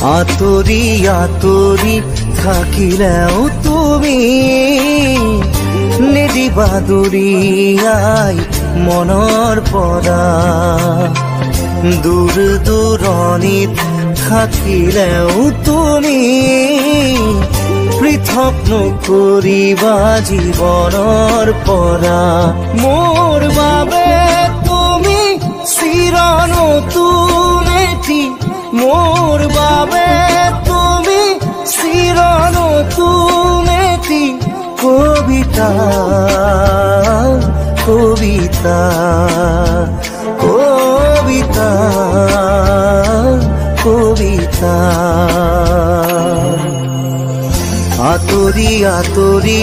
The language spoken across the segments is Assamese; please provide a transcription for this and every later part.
আঁতৰি আঁতৰি থাকিলেও তুমি নিদিবা দূৰিয়াই মনৰ পৰা। দূৰ দূৰণিত থাকিলেও তুমি পৃথক নকৰিবা জীৱনৰ পৰা। মোৰ বাবে তুমি চিৰ নতুন এটি, মোৰ বাবে তুমি চিৰ নতুন এটি কবিতা কবিতা কবিতা কবিতা। আঁতৰি আঁতৰি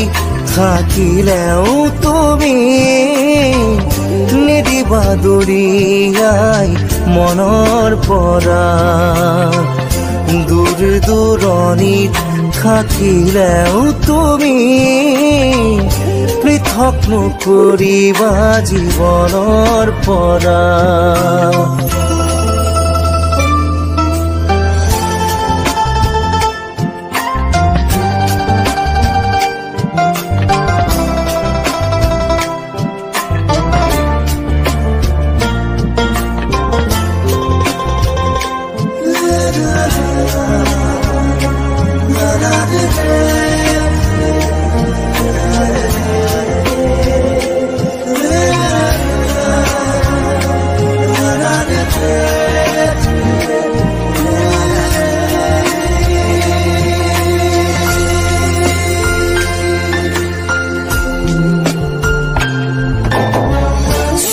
থাকিলেও তুমি নিদিবা দূৰিয়াই মনৰ পৰা। দূৰ দূৰণিত থাকিলেও তুমি পৃথক নকৰিবা জীৱনৰ পৰা।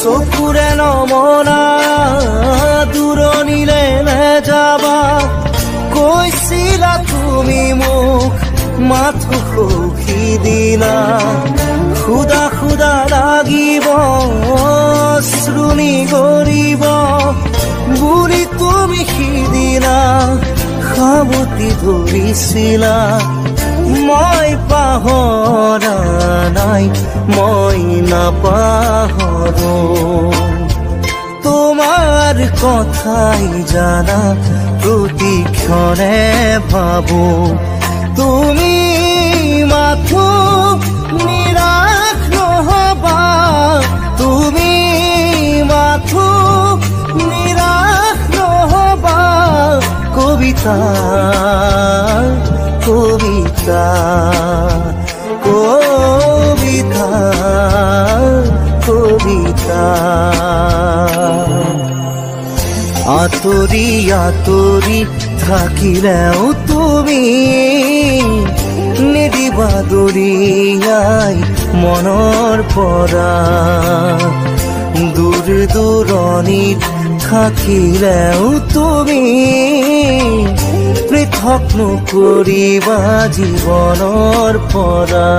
চকুৰে নমনা দূৰণিলে নেযাবা, কৈছিলা তুমি মোক মাথো সখি দিলা। খুদা খুদা লাগিব শ্ৰুণি গৰিব বুলি তুমি সিদিনা সাৱটি ধৰিছিলা। মই পাহৰা নাই, মই নাপাহৰো তোমাৰ কথাই জানা প্ৰতিক্ষণে ভাবো। তুমি মাথো নিৰাশ নহবা, তুমি মাথো নিৰাশ নহবা। কবিতা কবিতা কবিতা কবিতা। আঁতৰি আঁতৰি থাকিলেও তুমি নিদিবা দূৰিয়াই মনৰ পৰা। দূৰ দূৰণিত থাকিলেও তুমি পৃথক নকৰিবা জীৱনৰ পৰা।